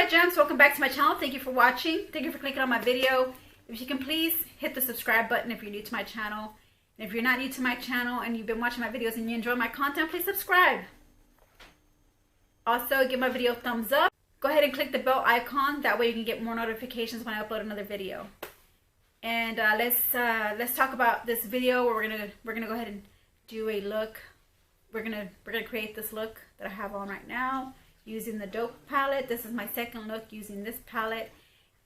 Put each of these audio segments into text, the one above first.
my gems, welcome back to my channel. Thank you for watching. Thank you for clicking on my video. If you can please hit the subscribe button if you're new to my channel. And if you're not new to my channel and you've been watching my videos and you enjoy my content, please subscribe. Also, give my video a thumbs up. Go ahead and click the bell icon. That way you can get more notifications when I upload another video. And let's talk about this video where we're gonna go ahead and do a look. We're gonna create this look that I have on right now using the Dope palette. This is my second look using this palette,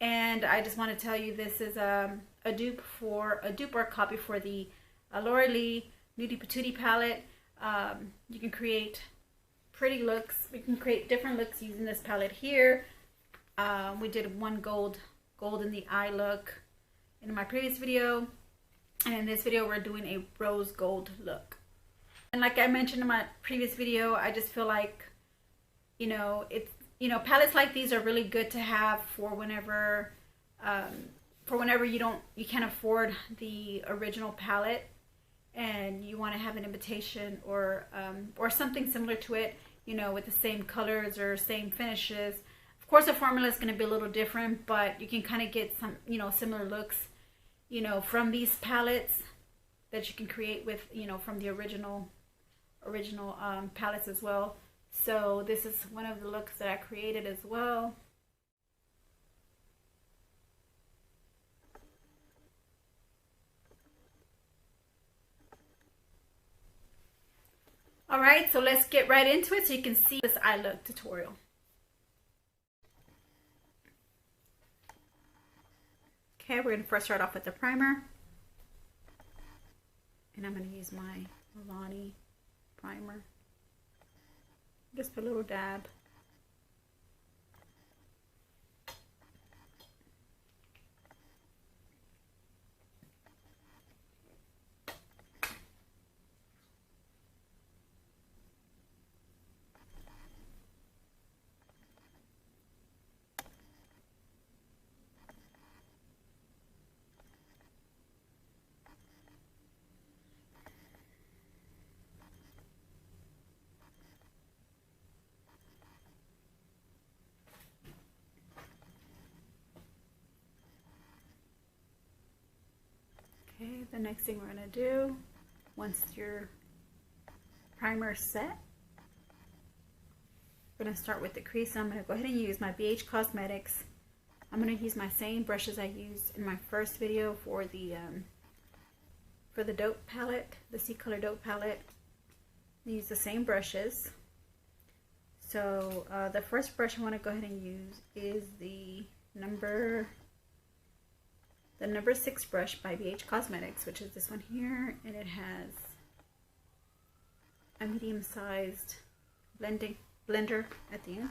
and I just want to tell you this is a dupe or a copy for the Laura Lee Nudie Patootie palette. You can create pretty looks. We can create different looks using this palette here. We did one gold in the eye look in my previous video, and in this video we're doing a rose gold look. And like I mentioned in my previous video, I just feel like, palettes like these are really good to have for whenever you can't afford the original palette and you want to have an imitation or something similar to it, with the same colors or same finishes. Of course, the formula is going to be a little different, but you can kind of get some, similar looks, from these palettes that you can create with, from the original palettes as well. So this is one of the looks that I created as well. Alright, so let's get right into it so you can see this eye look tutorial. Okay, we're going to first start off with the primer. And I'm going to use my Milani primer. Just a little dab. Okay, the next thing we're going to do, once your primer is set, we're going to start with the crease. So I'm going to go ahead and use my BH Cosmetics. I'm going to use my same brushes I used in my first video for the Dope palette, the Ccolor Dope palette. I use the same brushes. So the first brush I want to go ahead and use is the number 6 brush by BH Cosmetics, which is this one here, and it has a medium-sized blender at the end.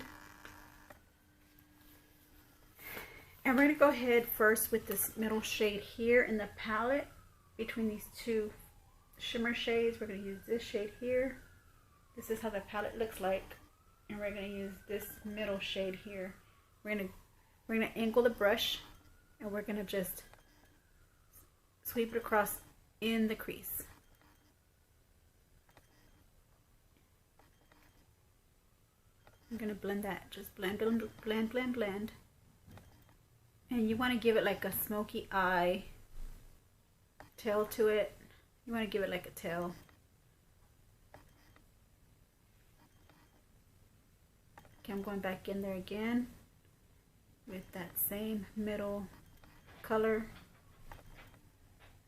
And we're going to go ahead first with this middle shade here in the palette. Between these two shimmer shades, we're going to use this shade here. This is how the palette looks like, and we're going to use this middle shade here. We're going to angle the brush, and we're going to just sweep it across in the crease. I'm going to blend that. Just blend, blend, blend, blend. And you want to give it like a smoky eye tail to it. You want to give it like a tail. Okay, I'm going back in there again with that same middle color.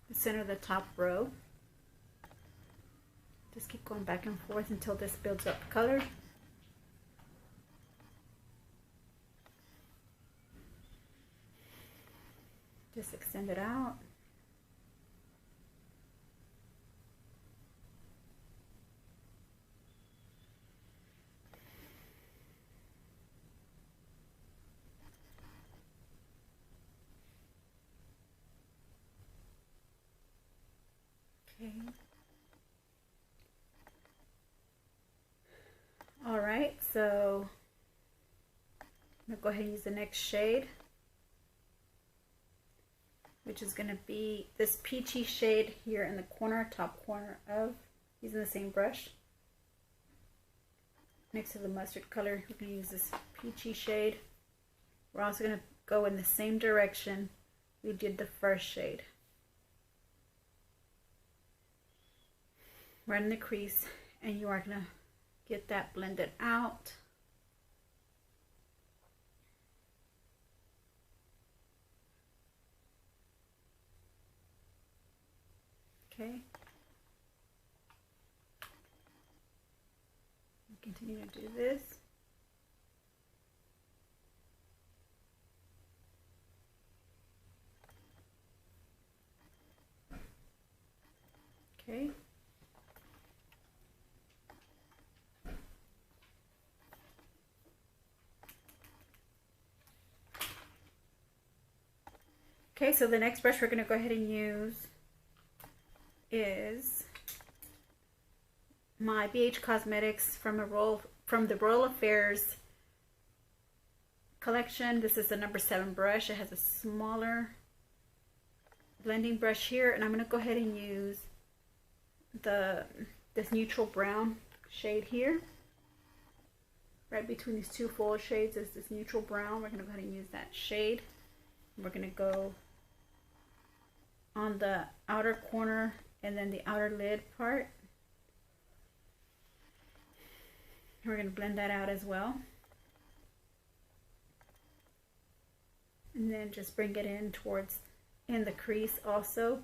The center of the top row. Just keep going back and forth until this builds up color. Just extend it out. Okay. All right, so I'm gonna go ahead and use the next shade, which is gonna be this peachy shade here in the corner, top corner of, using the same brush. Next to the mustard color, we're gonna use this peachy shade. we're also going to go in the same direction we did the first shade. Right in the crease, and you are going to get that blended out. Okay. Continue to do this. Okay. Okay, so the next brush we're going to go ahead and use is my BH Cosmetics from the Royal Affairs collection. This is the number 7 brush. It has a smaller blending brush here, and I'm going to go ahead and use this neutral brown shade here. Right between these two full shades is this neutral brown. We're going to go ahead and use that shade. We're going to go on the outer corner and then the outer lid part. We're going to blend that out as well. And then just bring it in in the crease also,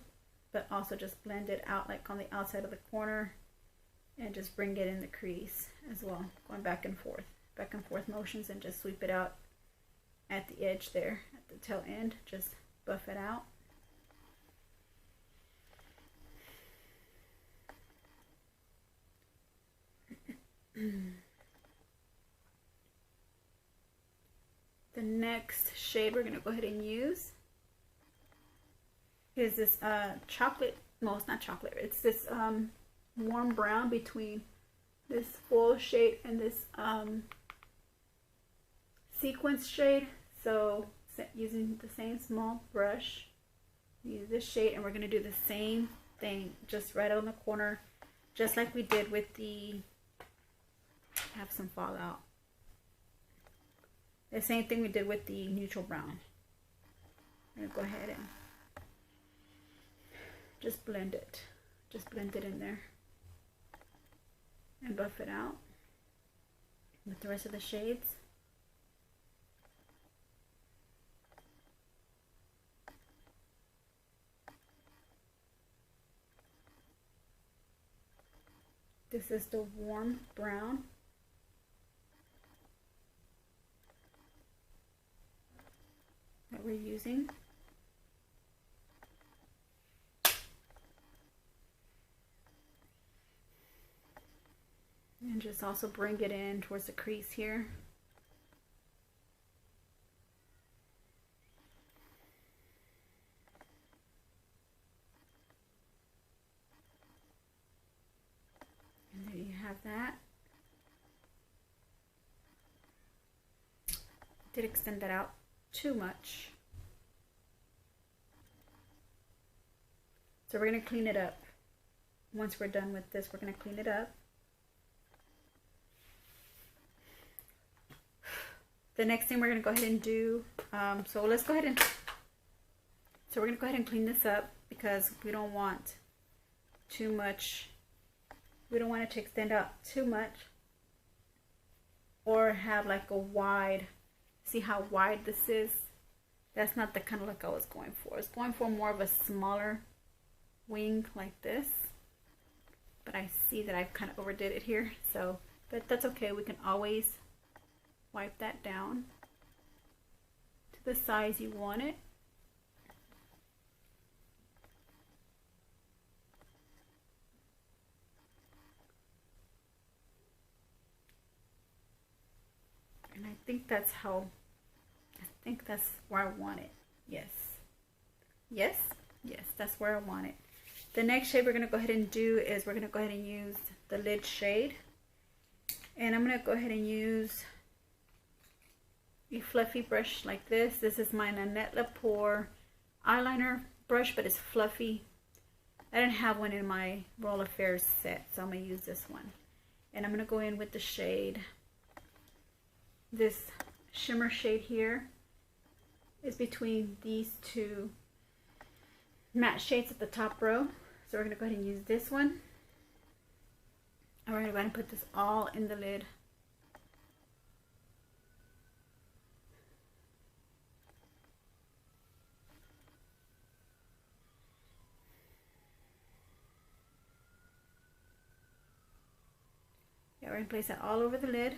but also just blend it out like on the outside of the corner and just bring it in the crease as well, going back and forth motions, and just sweep it out at the edge there, at the tail end, just buff it out. The next shade we're going to go ahead and use is this chocolate, no, it's not chocolate, it's this warm brown between this full shade and this sequence shade. So using the same small brush, use this shade, and we're going to do the same thing just right on the corner, just like we did with the, have some fallout. The same thing we did with the neutral brown. I'm going to go ahead and just blend it. Just blend it in there and buff it out with the rest of the shades. This is the warm brown. That we're using. And just also bring it in towards the crease here. And there you have that. Did extend that out too much. So we're going to clean it up. Once we're done with this, we're going to clean it up. The next thing we're going to go ahead and do, so we're going to go ahead and clean this up because we don't want too much, we don't want it to extend out too much or have like a wide, see how wide this is? That's not the kind of look I was going for. I was going for more of a smaller wing like this, but I see that I've kind of overdid it here, so, but that's okay. We can always wipe that down to the size you want it. And I think that's how, I think that's where I want it. Yes. Yes? Yes, that's where I want it. The next shade we're going to go ahead and do is we're going to go ahead and use the lid shade. And I'm going to go ahead and use a fluffy brush like this. This is my Nanette Lepore eyeliner brush, but it's fluffy. I didn't have one in my Royal Affairs set, so I'm going to use this one. And I'm going to go in with the shade, this shimmer shade here. is between these two matte shades at the top row. So we're going to go ahead and use this one. And we're going to go ahead and put this all in the lid. Yeah, we're going to place that all over the lid.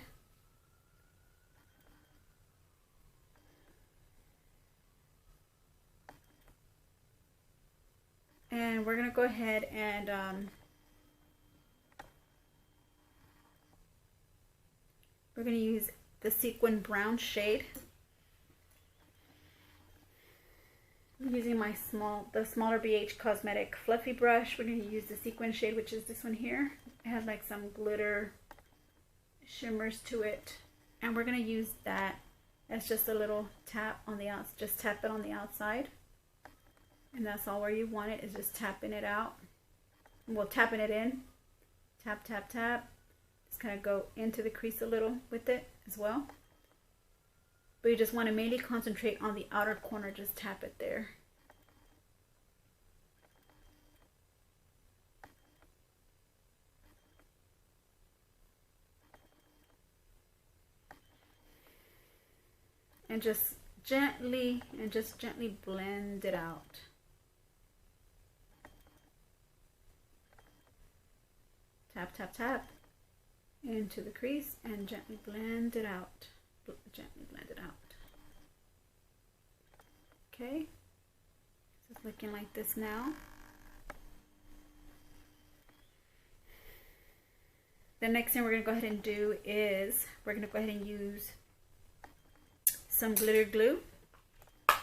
And we're going to go ahead and we're going to use the sequin brown shade. I'm using my the smaller BH Cosmetic fluffy brush. We're going to use the sequin shade, which is this one here. It has like some glitter shimmers to it. And we're going to use that as just a little tap on the outside. Just tap it on the outside. And that's all where you want it, is just tapping it out. Well, tapping it in. Tap, tap, tap. Just kind of go into the crease a little with it as well. But you just want to mainly concentrate on the outer corner. Just tap it there. And just gently blend it out. Tap, tap, tap into the crease and gently blend it out. Gently blend it out. Okay, so it's looking like this now. The next thing we're going to go ahead and do is we're going to go ahead and use some glitter glue. Go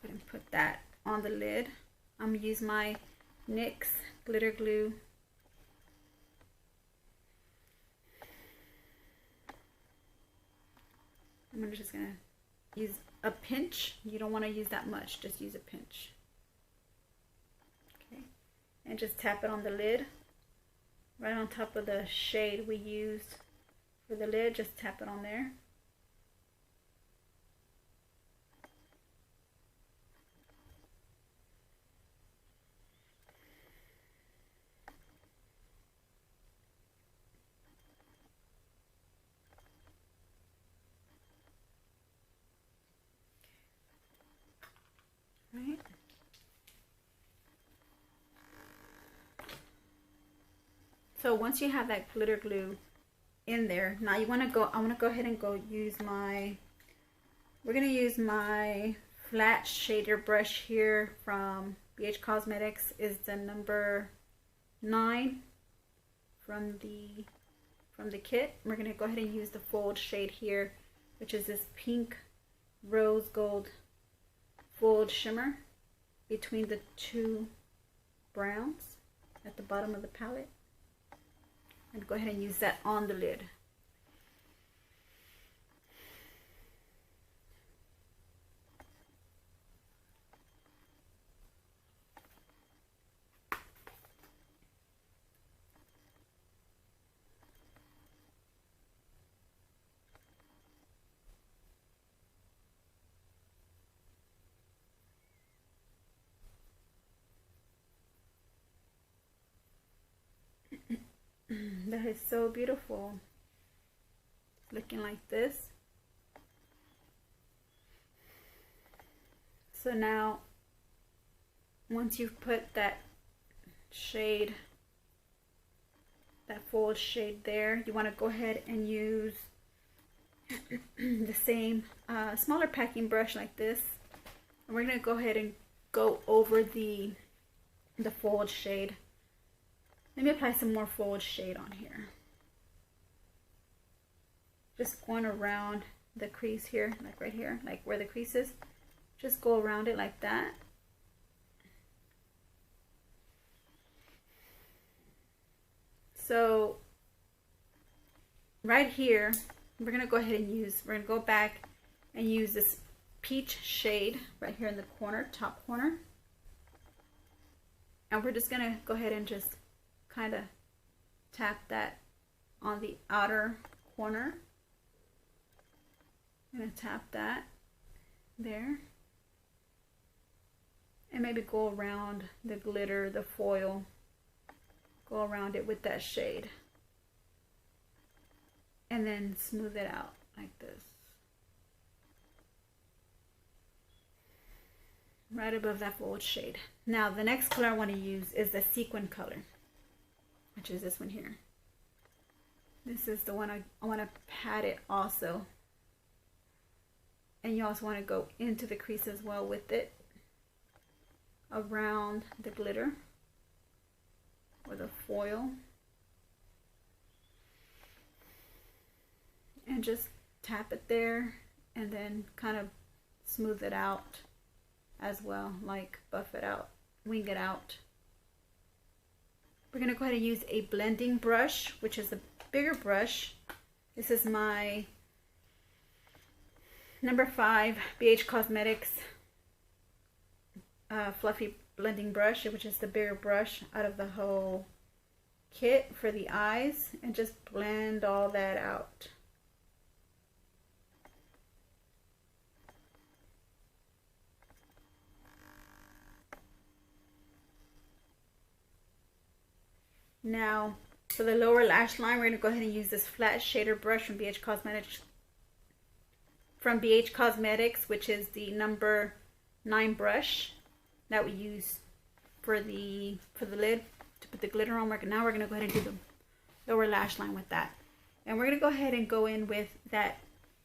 ahead and put that on the lid. I'm going to use my NYX glitter glue. I'm just going to use a pinch. You don't want to use that much, just use a pinch. Okay, and just tap it on the lid. Right on top of the shade we used for the lid, just tap it on there. Right. So once you have that glitter glue in there, now you want to go, I want to go ahead and use my, we're going to use my flat shader brush here from BH Cosmetics. Is the number 9 from the kit. We're going to go ahead and use the fold shade here, which is this pink rose gold fold shimmer between the two browns at the bottom of the palette. And go ahead and use that on the lid. That is so beautiful. Looking like this. So now, once you've put that shade, that fold shade there, you want to go ahead and use the same smaller packing brush like this. And we're going to go ahead and go over the fold shade. Let me apply some more fold shade on here. Just going around the crease here, like right here, like where the crease is. Just go around it like that. So right here, we're going to go ahead and we're going to go back and use this peach shade right here in the corner, top corner. And we're just going to go ahead and just kind of tap that on the outer corner. I'm going to tap that. there. And maybe go around the glitter, the foil. Go around it with that shade. And then smooth it out like this. Right above that gold shade. Now the next color I want to use is the sequin color, which is this one here. This is the one I want to pat it also. And you also want to go into the crease as well with it, around the glitter or the foil, and just tap it there and then kind of smooth it out as well, like buff it out, wing it out. We're going to go ahead and use a blending brush, which is a bigger brush. This is my number 5 BH Cosmetics fluffy blending brush, which is the bigger brush out of the whole kit for the eyes, and just blend all that out. Now for the lower lash line, we're going to go ahead and use this flat shader brush from BH Cosmetics, which is the number 9 brush that we use for the lid to put the glitter on. Now we're going to go ahead and do the lower lash line with that. And we're going to go ahead and go in with that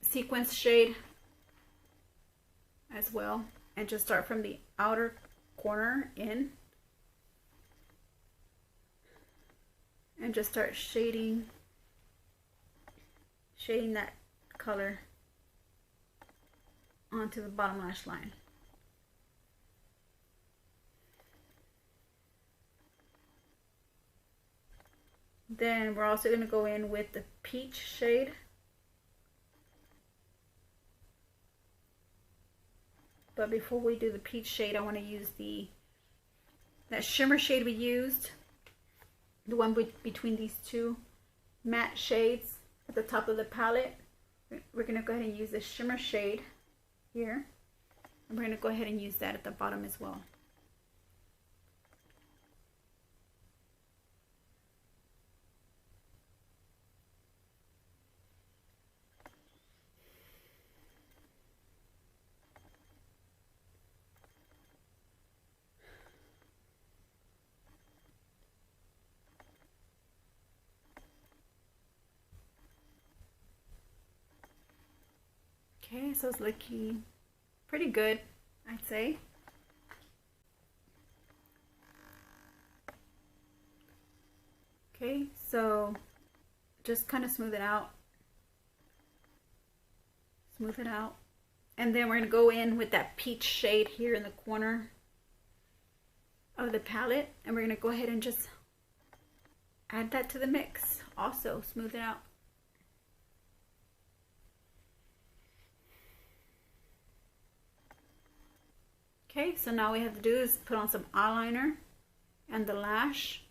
sequence shade as well, and just start from the outer corner in. And just start shading that color onto the bottom lash line. Then we're also going to go in with the peach shade. But before we do the peach shade, I want to use that shimmer shade we used. The one between these two matte shades at the top of the palette. We're going to go ahead and use the shimmer shade here. And we're going to go ahead and use that at the bottom as well. Okay, so it's looking pretty good, I'd say. Okay, so just kind of smooth it out. Smooth it out. And then we're going to go in with that peach shade here in the corner of the palette. And we're going to go ahead and just add that to the mix. Also, smooth it out. Okay, so now all we have to do is put on some eyeliner and the lash.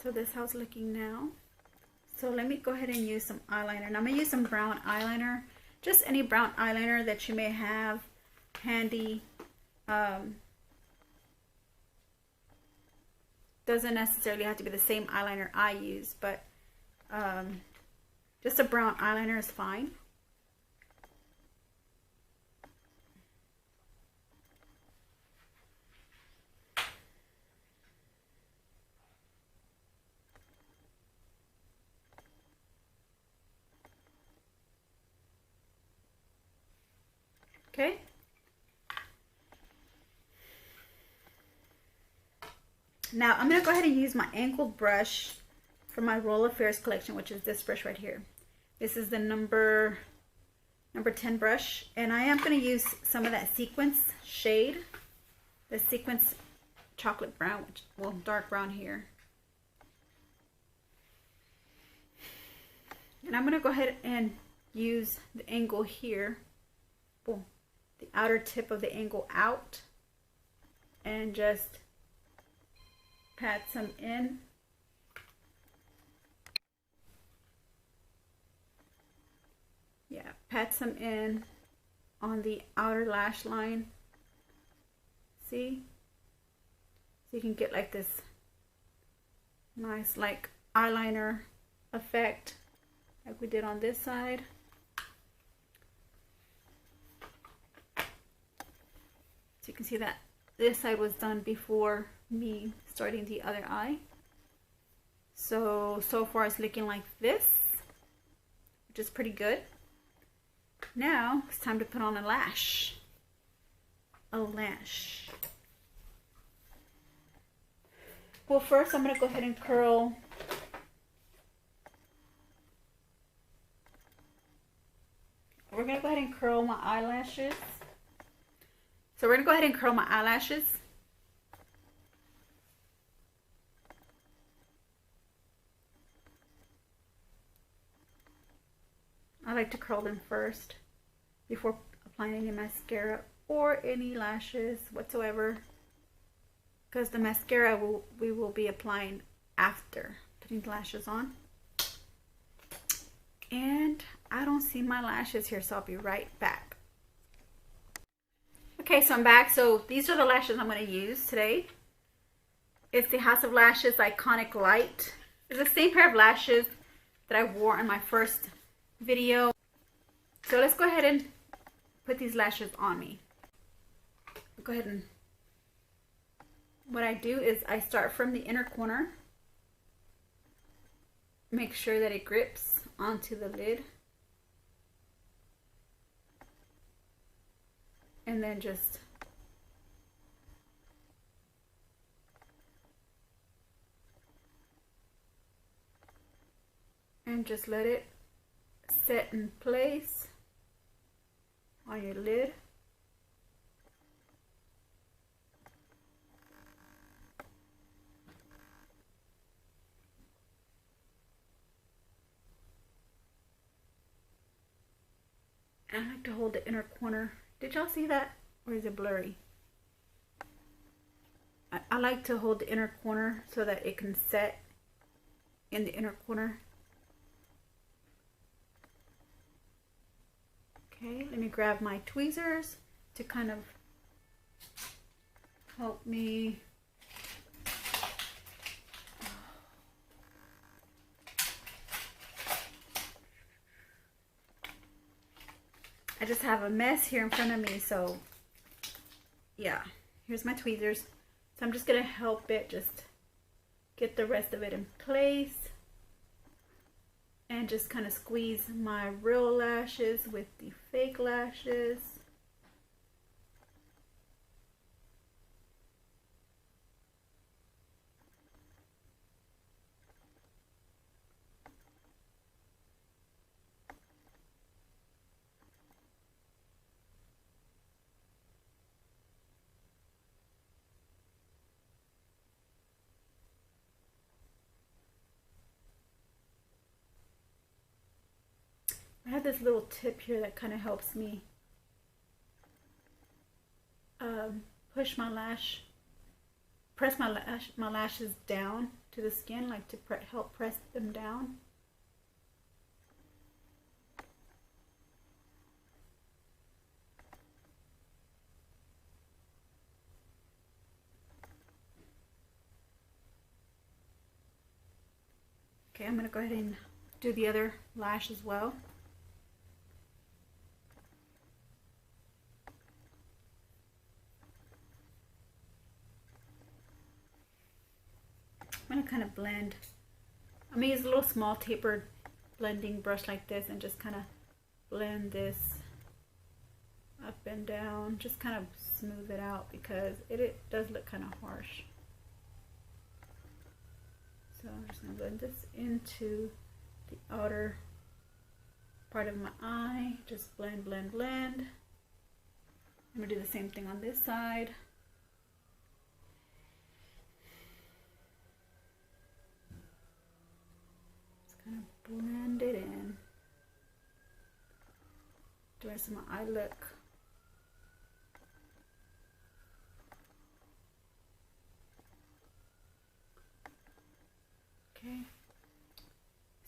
So this is how it's looking now. So let me go ahead and use some eyeliner. And I'm going to use some brown eyeliner. Just any brown eyeliner that you may have handy. Doesn't necessarily have to be the same eyeliner I use, but just a brown eyeliner is fine. Okay. Now I'm going to go ahead and use my angled brush for my Roll Affairs collection, which is this brush right here. This is the number 10 brush, and I am going to use some of that sequence shade, the sequence chocolate brown, well, dark brown here. And I'm going to go ahead and use the angle here, boom, the outer tip of the angle out, and just pat some in. Yeah, pat some in on the outer lash line. See? So you can get like this nice like eyeliner effect like we did on this side. So you can see that this side was done before me starting the other eye. So far it's looking like this, which is pretty good. Now it's time to put on a lash. Well, first I'm going to go ahead and curl my eyelashes. So we're going to go ahead and curl my eyelashes. I like to curl them first before applying any mascara or any lashes whatsoever, because the mascara we will be applying after putting the lashes on. And I don't see my lashes here, so I'll be right back. Okay, so I'm back. So these are the lashes I'm going to use today. It's the House of Lashes Iconic Light. It's the same pair of lashes that I wore in my first video. So let's go ahead and put these lashes on me. Go ahead, and what I do is I start from the inner corner. Make sure that it grips onto the lid. And then just let it set in place on your lid. And I like to hold the inner corner. Did y'all see that? Or is it blurry? I like to hold the inner corner so that it can set in the inner corner. Okay, let me grab my tweezers to kind of help me. I just have a mess here in front of me, so yeah, here's my tweezers. So I'm just gonna help it just get the rest of it in place and just kind of squeeze my real lashes with the fake lashes. I have this little tip here that kind of helps me push my lash, press my lashes down to the skin, like to help press them down. Okay, I'm going to go ahead and do the other lash as well. I'm going to kind of blend. I'm going to use a little small tapered blending brush like this and just kind of blend this up and down. Just kind of smooth it out because it does look kind of harsh. So I'm just going to blend this into the outer part of my eye. Just blend, blend, blend. I'm going to do the same thing on this side. Just kind of blend it in. The rest of my eye look.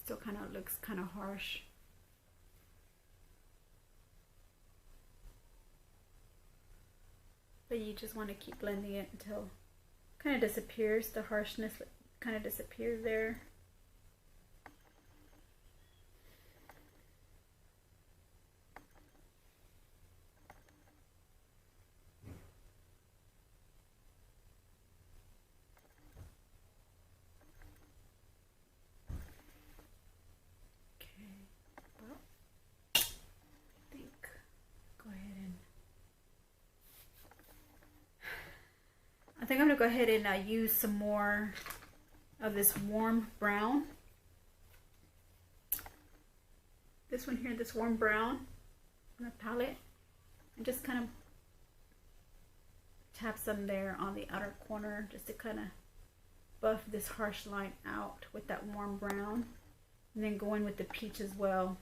Still kind of looks kind of harsh. But you just want to keep blending it until it kind of disappears. The harshness kind of disappears there. I think I'm going to go ahead and use some more of this warm brown. This one here, this warm brown on the palette. And just kind of tap some there on the outer corner just to kind of buff this harsh line out with that warm brown. And then go in with the peach as well.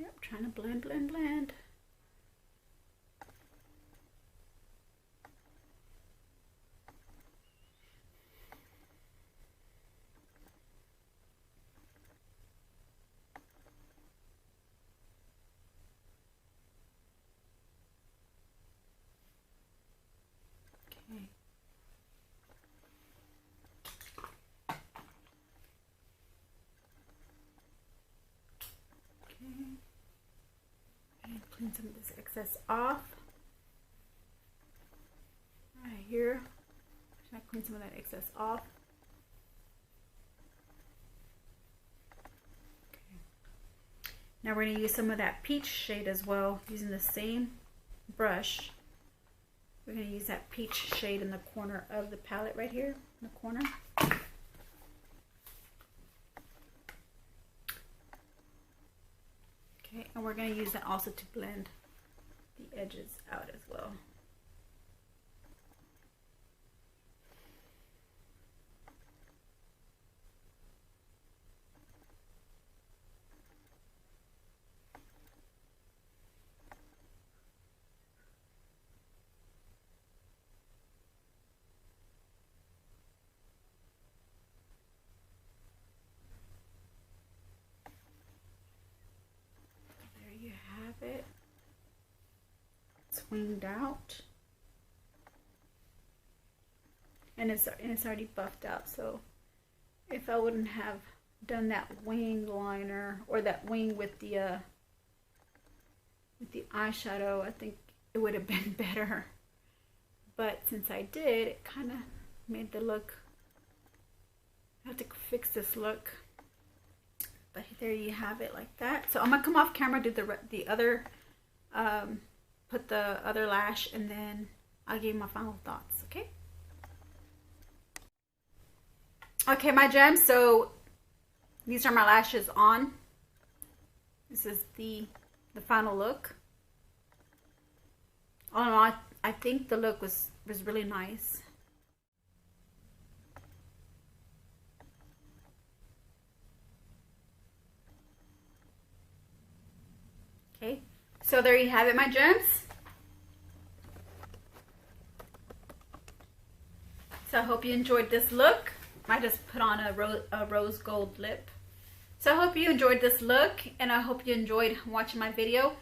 Yep, trying to blend, blend, blend. Okay. And clean some of this excess off. Right here. Should I clean some of that excess off? Okay. Now we're going to use some of that peach shade as well, using the same brush. We're going to use that peach shade in the corner of the palette right here, in the corner. Okay, and we're going to use that also to blend the edges out as well. It. It's winged out, and it's already buffed out. So if I wouldn't have done that wing liner or that wing with the eyeshadow, I think it would have been better. But since I did, it kind of made the look. I have to fix this look. But there you have it, like that. So I'm gonna come off camera, do the other, put the other lash, and then I'll give you my final thoughts. Okay. Okay, my gems. So these are my lashes on. This is the final look. All in all, I think the look was really nice. Okay, so there you have it, my gems. So I hope you enjoyed this look. I just put on a rose gold lip. So I hope you enjoyed this look, and I hope you enjoyed watching my video.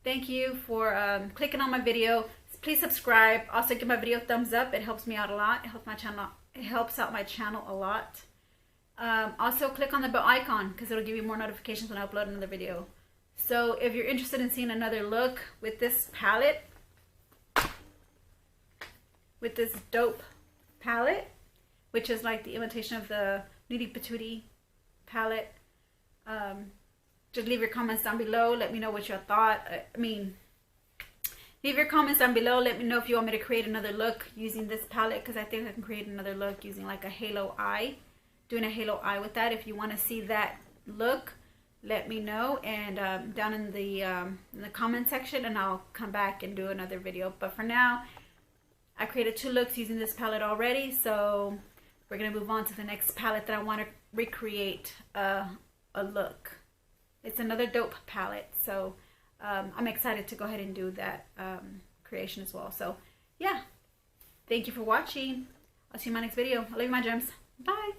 Thank you for clicking on my video. Please subscribe. Also give my video a thumbs up. It helps me out a lot. It helps my channel. It helps out my channel a lot. Also click on the bell icon because it'll give you more notifications when I upload another video. So if you're interested in seeing another look with this palette, with this dope palette, which is like the imitation of the Nudie Patootie palette, just leave your comments down below. Let me know what you thought. Leave your comments down below. Let me know if you want me to create another look using this palette, because I think I can create another look using like a halo eye, doing a halo eye with that. If you want to see that look, let me know, and down in the comment section, and I'll come back and do another video. But for now, I created 2 looks using this palette already, so we're gonna move on to the next palette that I want to recreate a look. It's another dope palette, so I'm excited to go ahead and do that creation as well. So yeah, thank you for watching. I'll see you in my next video. I love you, my gems. Bye.